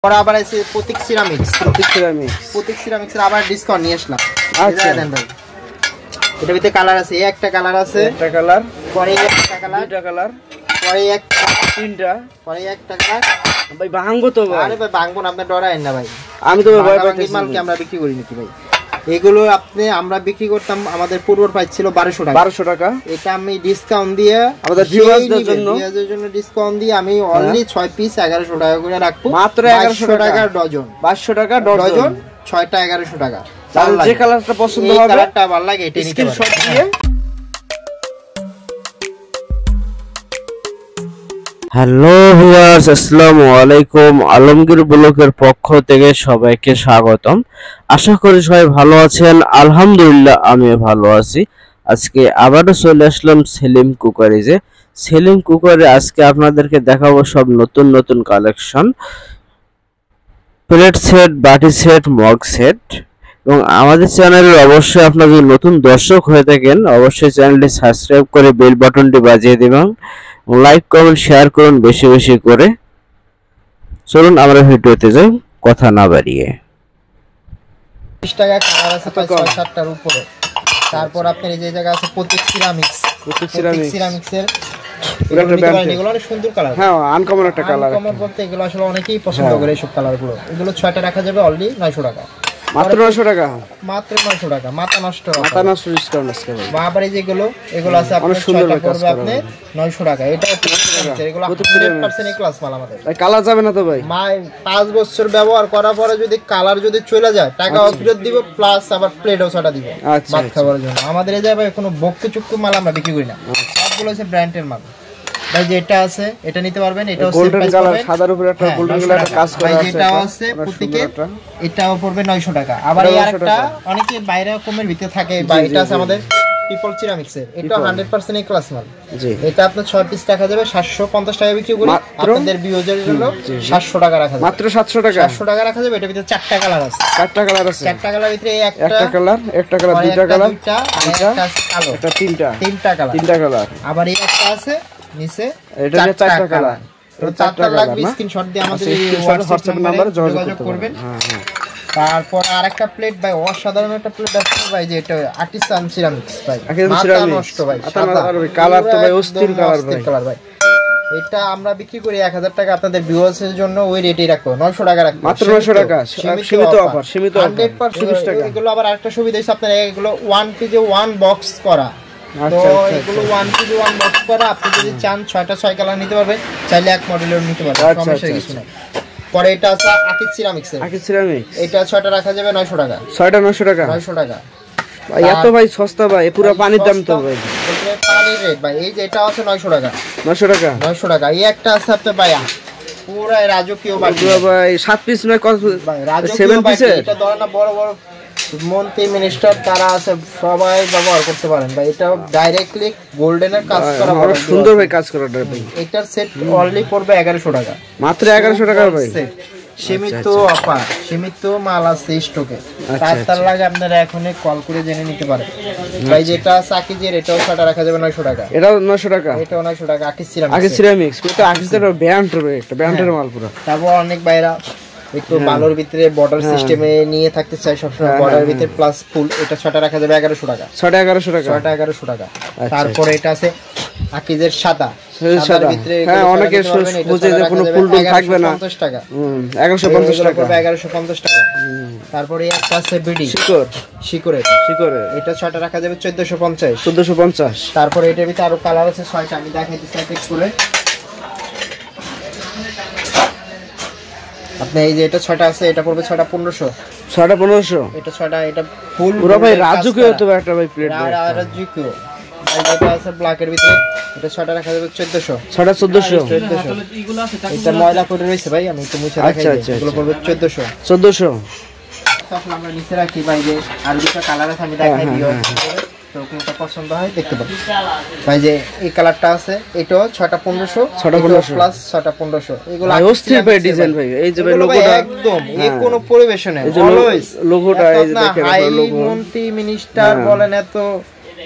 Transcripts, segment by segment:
পরে আবার আছে প্রতীক সিরামিক্স এর আবার ডিসকাউন্ট নিয়ে আসলাম। আচ্ছা দেন ভাই, এটার ভিতরে কালার আছে, একটা কালার আছে, একটা কালার, পরে একটা কালার, দুটো কালার, পরে একটা, তিনটা, পরে একটা কালার। ভাই ভাঙবো তো ভাই? আরে ভাই ভাঙবো না, আপনি ডরায়েন না ভাই, আমি তো ভয় পাচ্ছি। মালকে আমরা বিক্রি করি নাকি ভাই? এগুলো আমরা বিক্রি করতাম, আমাদের পূর্ব প্রাইস ছিল 1200 টাকা। এটা আমি ডিসকাউন্ট দিয়ে আমাদের ভিউয়ারদের জন্য ডিসকাউন্ট দিয়ে আমি অনলি 6 পিস 1100 টাকা করে রাখবো, মাত্র 1100 টাকা ডজন। 2200 টাকা ডজন, 6টা 1100 টাকা। যে কালারটা পছন্দ হবে, কালারটা ভালো লাগে এটা নিতে পারেন। স্ক্রিনশট দিয়ে। হ্যালো ভিউয়ার্স, আসসালামু আলাইকুম। আলমগীর ব্লগের পক্ষ থেকে সবাইকে স্বাগতম। আশা করি সবাই ভালো আছেন। আলহামদুলিল্লাহ আমিও ভালো আছি। আজকে আবারও চলে আসলাম সেলিম কুকারিজে। সেলিম কুকারে আজকে আপনাদেরকে দেখাবো সব নতুন নতুন কালেকশন, প্লেট সেট, বাটি সেট, মগ সেট। এবং আমাদের চ্যানেলের অবশ্যই আপনারা যদি নতুন দর্শক হয়ে থাকেন অবশ্যই চ্যানেলটি সাবস্ক্রাইব করে বেল বাটনটি বাজিয়ে দিবেন, লাইক কমেন্ট শেয়ার করুন বেশি বেশি করে। চলুন আমরা ভিডিওতে যাই কথা না বাড়িয়ে। 20 টাকা কালার আছে 6-7টার উপরে। তারপর আপনার এই যে জায়গা আছে প্রতীক সিরামিক্সের এগুলো অনেক সুন্দর কালার। হ্যাঁ, আনকমন একটা কালার। আনকমন বলতে এগুলো আসলে অনেকেই পছন্দ করে এইসব কালারগুলো। এগুলো 6টা রাখা যাবে অনলি 900 টাকা। মাত্র 900 টাকা, মাত্র 900 টাকা। মাথা নষ্ট ডিসকাউন্ট আছে ভাই। আবার এই যেগুলো এগুলো আছে আপনার 6টা পড়বে আপনি 900 টাকা। এটা এগুলো 100% ক্লাস মাল আমাদের। ভাই কালার যাবে না তো ভাই? 5 বছর ব্যবহার করার পরে যদি কালার যদি চলে যায় টাকা ফেরত দিব, প্লাস আবার প্লেটও ছাড়া দিব ভাত খাওয়ার জন্য। আমাদের এই জায়গায় কোনো বক্তু চুক্কু মাল আমরা বিক্রি করি না, সবগুলো হচ্ছে ব্র্যান্ডের মাল। ভাই যেটা আছে এটা নিতে পারবেন, এটাও গোল্ডেন কালার, সাদার উপরে একটা গোল্ডেন কালার কাজ করা আছে। এটাও আছে প্রতীকে, এটাও পড়বে 900 টাকা। আবার এই আরেকটা অনেকে বাইরে কমের ভিতরে থাকে, বা এটা আছে আমাদের পিপল সিরামিক্সের, এটা 100% ক্লাস মাল। জি, এটা আপনি 6 পিস টাকা যাবে 750 টাকা বিক্রি করি। আপনাদের ভিউয়ারদের জন্য 700 টাকা রাখা যাবে, মাত্র 700 টাকা। 700 টাকা রাখা যাবে। এটার ভিতরে 4টা কালার আছে, 4টা কালার আছে। 4টা কালার ভিতরে একটা কালার, একটা কালার, দুইটা কালার, একটা কালো, এটা তিনটা কালার। আবার এই একটা আছে নিচে, এটা 4টা কালার। তো 4টা লাগবে, স্ক্রিনশট দিয়ে আমাদের এই হোয়াটসঅ্যাপ নম্বরে যোগাযোগ করবেন। হ্যাঁ। তারপর আরেকটা প্লেট ভাই, অসাধারণ একটা প্লেট আছে ভাই, যে এটা আর্টিসান সিরামিক্স ভাই, মাথা নষ্ট ভাই, কালার তো ভাই অস্থির কালার ভাই। এটা আমরা বিক্রি করি 1000 টাকা। আপনাদের ভিউয়ার্সের জন্য ওই রেটেই রাখবো, 900 টাকা রাখবো, মাত্র 900 টাকা। সীমিত অফার, 100% টাকা। এগুলো আবার আরেকটা সুবিধা আছে, আপনারা এগুলো 1 পিসে 1 বক্স করা। তো এগুলো 1 পিসে 1 বক্স করা। আপনি যদি চান 6টা 6 কালার নিতে পারবেন, চাইলে এক মডেলের নিতে পারবেন, সমস্যা কিছু নাই। পরে এটা আছে আকিজ সিরামিক্স, এটা 6টা রাখা যাবে 900 টাকা। 6টা 900 টাকা, 900 টাকা ভাই। এত ভাই সস্তা ভাই, পুরো পানির দাম তো ভাই, পানির রেট ভাই। এই যে এটা আছে 900 টাকা, 900 টাকা, 900 টাকা। এই একটা আছে আপনার ভাই পুরো রাজকীয় বাটি ভাই, 7 পিস নয় কত ভাই, রাজকীয় বাটি। এটা ধরেন না বড় বড় মন্ত্রী মিনিস্টার তারা আছে, সবাই ব্যবহার করতে পারেন ভাই। এটা ডাইরেক্টলি গোল্ডেনের কাজ করা, বড় সুন্দর ভাই কাজ করা ভাই। এটার সেট অনলি পড়বে 1100 টাকা, মাত্র 1100 টাকা ভাই। সীমিত অফার, সীমিত মাল আছে স্টকে। তার লাগে আপনারা এখনই কল করে জেনে নিতে পারেন ভাই। যেটা সাকিজের, এটাও 6টা রাখা যাবে 900 টাকা, এটাও 900 টাকা, এটাও 900 টাকা। আকিজ সিরামিক্স, এটা আকিজের ব্র্যান্ডের মাল পুরো। তারপর অনেক বাইরা একটু বালোর ভিতরে বর্ডার সিস্টেমে নিয়ে থাকতে চাই সবসময়, বর্ডার ভিতরে প্লাস ফুল, এটা 6টা রাখা যাবে 1100 টাকা, 6টা 1100 টাকা, 6টা 1100 টাকা। তারপর এটা আছে আকিজের সাদা, সাদার ভিতরে হ্যাঁ অনেকে বুঝে যে কোনো ফুল টুল থাকবে না, 1150 টাকা, 1150 টাকা, 1150 টাকা। তারপরে একটা আছে বিডি শিকরে, এটা 6টা রাখা যাবে 1450। তারপরে এটার ভিতরে আরো কালার আছে 6টা, আমি দেখাইতেছি এক এক করে। আপনি এই যে এটা 6টা আছে, এটা পড়বে 6টা 1500, 6টা 1500। এটা 6টা, এটা ফুল পুরো ভাই রাজকীয় হতে হবে একটা ভাই প্লেট, রাজকীয়। এই যেটা আছে ব্ল্যাকের ভিতরে, এটা 6টা রাখা যাবে 1400, 6টা 1400। এটা ময়লা পড়ে রয়েছে ভাই, আমি একটু মুছে দেখাই। এগুলো পড়বে 1400। তাহলে আমরা নিচে রাখি ভাই, যে আর দুটো কালার আছে আমি দেখাই দিও, তো কোনটা পছন্দ হয় দেখতে পাবেন ভাই। যে এই কালারটা আছে, এটাও 6টা 1500, 6টা 1500 প্লাস 6টা 1500। এগুলো অস্থির ভাই ডিজাইন ভাই। এই যে ভাই লোগোটা একদম এই কোন পরিবেশনে অলওয়েজ লোগোটা এই যে দেখেন, লোগো মন্ত্রী মিনিস্টার বলেন, এত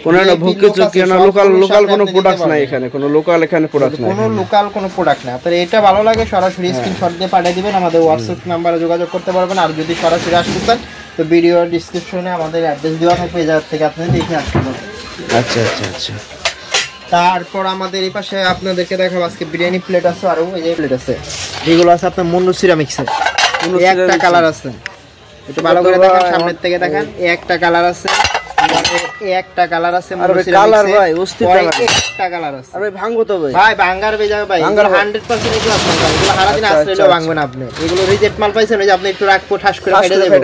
কোনো না ভুকে চুকি না, লোকাল কোনো প্রোডাক্ট নাই এখানে, কোনো লোকাল এখানে প্রোডাক্ট নাই, কোনো লোকাল কোনো প্রোডাক্ট নাই। আপনার এটা ভালো লাগে সরাসরি স্ক্রিনশট দিয়ে পাঠিয়ে দিবেন, আমাদের হোয়াটসঅ্যাপ নম্বরে যোগাযোগ করতে পারবেন। আর যদি সরাসরি আসতে চান তো ভিডিও ডেসক্রিপশনে আমাদের অ্যাড্রেস দেওয়া থাকবে, এই জায়গা থেকে আপনি দেখে আসতে পারবেন। আচ্ছা আচ্ছা আচ্ছা। তারপর আমাদের এই পাশে আপনাদেরকে দেখাবো আজকে বিরিয়ানি প্লেট আছে, আর এই যে প্লেট আছে, যেগুলো আছে আপনার মুন্নু সিরামিক্সের। একটা কালার আছে, একটু ভালো করে দেখেন, সামনের থেকে দেখেন, একটা কালার আছে, একটা কালার আছে, আর কালার ভাই অস্থির কালার, একটা কালার আছে। আর ভাই ভাঙবো তো ভাই, ভাই ভাঙার বে যাবে ভাই, এগুলো 100% গ্লাস মাল, এগুলো সারা দিন আসলেও ভাঙবেন আপনি। এগুলো রিজেক্ট মাল পাইছেন, ওই যে আপনি একটু রাখবো ঠাস করে ফেটে যাবে,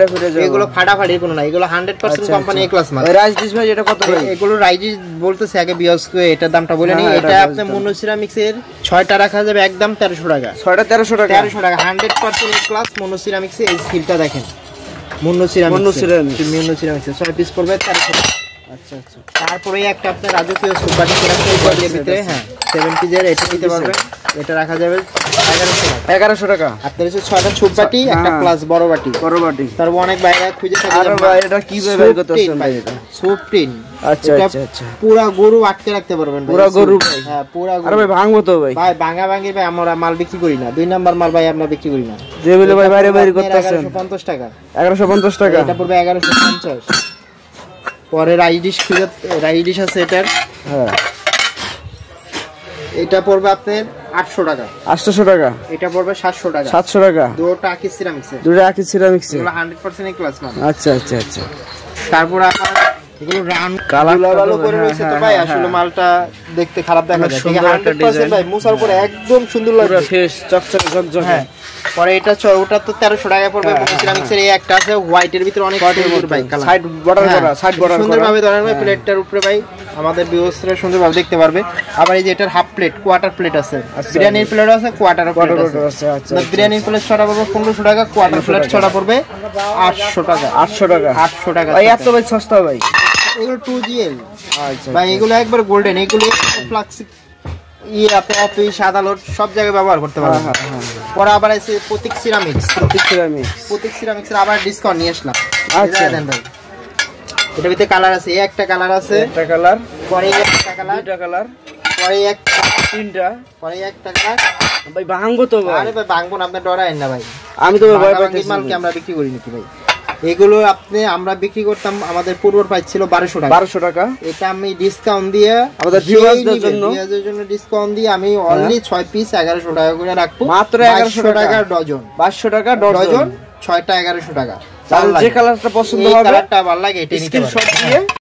এগুলো ফাটাফাটি কোনো না, এগুলো 100% কোম্পানি এ ক্লাস মাল। রাইস ভাই এটা কত ভাই? এগুলো রাইস বলতেছে আগে বিয়স এটার দামটা বলে নি। এটা আপনি মুন্নু সিরামিক্সের 6টা রাখা যাবে একদম 1300 টাকা। 6টা 1300 টাকা, 1300 টাকা 100% এ ক্লাস মুন্নু সিরামিক্সের। এই স্কিলটা দেখেন, মুন্নু সিরামিক্স 6 পিস পড়বে 1300 টাকা। আচ্ছা আচ্ছা। তারপরে একটা আপনার রাজকীয় সুপারি এর ভিতরে, হ্যাঁ 7 পিসের, এটা নিতে পারবেন, এটা রাখা যাবে 1100 টাকা। আপনার হচ্ছে 6টা ছোট বাটি, একটা প্লাস বড় বাটি। তারপর অনেক বাইরে খুঁজে থাকে, আর ভাই এটা কি ভাই করতেছেন ভাই? এটা সুপ্রিন। আচ্ছা আচ্ছা আচ্ছা। পুরা গরু আটকে রাখতে পারবেন ভাই, পুরা গরু ভাই? হ্যাঁ পুরা গরু। আরে ভাই ভাঙবো তো ভাই? ভাই ভাঙা ভাই আমরা মাল বিক্রি করি না, 2 নাম্বার মাল ভাই আমরা বিক্রি করি না। যে বলে ভাই বাইরে করতেছেন 1150 টাকা। 1150 টাকা, এটা পড়বে 1150। পরে রাইস ডিশ আছে এটার, হ্যাঁ এটা পড়বে আপনার 800 টাকা। 800 টাকা। এটা পড়বে 700 টাকা। 700 টাকা। দুটো আকি সিরামিক্সের, দুটো আকি সিরামিক্সের, এগুলো 100% এ ক্লাস মাল। আচ্ছা আচ্ছা আচ্ছা। তারপর আপনার এগুলো রাউন্ড কালারগুলো ভালো করে রয়েছে তো ভাই, আসলে মালটা দেখতে খারাপ দেখা যায়, ঠিক আছে 100% ভাই মুছার পরে একদম সুন্দর লাগে, পুরো ফ্রেশ চকচকে ঝকঝকে। হ্যাঁ পরে এটা ওটা তো 1300 টাকা পড়বে। সিরামিক্সের এই একটা আছে হোয়াইটের ভিতরে, অনেক সুন্দর ভাই কালার, সাইড বর্ডার করা, সুন্দরভাবে ধরেন ভাই প্লেটটার উপরে ভাই আমাদের ভিউয়ার্সরা সুন্দরভাবে দেখতে পারবে। আবার এই যে এটার হাফ প্লেট, কোয়ার্টার প্লেট আছে, বিরিয়ানির প্লেট আছে, কোয়ার্টার প্লেট আছে। আচ্ছা বিরিয়ানির প্লেট 6টা পড়বে 1500 টাকা, কোয়ার্টার প্লেট 6টা পড়বে 800 টাকা। 800 টাকা, 800 টাকা ভাই, এত ভাই সস্তা ভাই। এগুলো 2GL ভাই, এগুলো একবার গোল্ডেন, এগুলো প্লাস্টিক আপনি অফিস আদালত সব জায়গায় ব্যবহার করতে পারবেন। পরে আবার আছে প্রতীক সিরামিক্সের আবার ডিসকাউন্ট নিয়ে আসলাম। আচ্ছা দেন ভাই, এটার ভিতরে কালার আছে, একটা কালার আছে, একটা কালার, পরে একটা কালার, দুটো কালার, পরে একটা, তিনটা, পরে একটা কালার। ভাই ভাঙবো তো ভাই? আরে ভাই ভাঙবো না, আপনি ডরায়েন না ভাই, আমি তো ভয় পাচ্ছি, মালকে আমরা বিক্রি করি নাকি ভাই। এগুলো আমরা বিক্রি করতাম, আমাদের পূর্বর প্রাইস ছিল 1200 টাকা। 1200 টাকা, এটা আমি ডিসকাউন্ট দিয়ে আমাদের ভিউয়ারদের জন্য ডিসকাউন্ট দিয়ে আমি অনলি 6 পিস 1100 টাকা করে রাখবো, মাত্র 1100 টাকা ডজন, 500 টাকা ডজন, 6টা 1100 টাকা। যে কালারটা পছন্দ হবে, কালারটা ভালো লাগে এটা নিতে পারেন।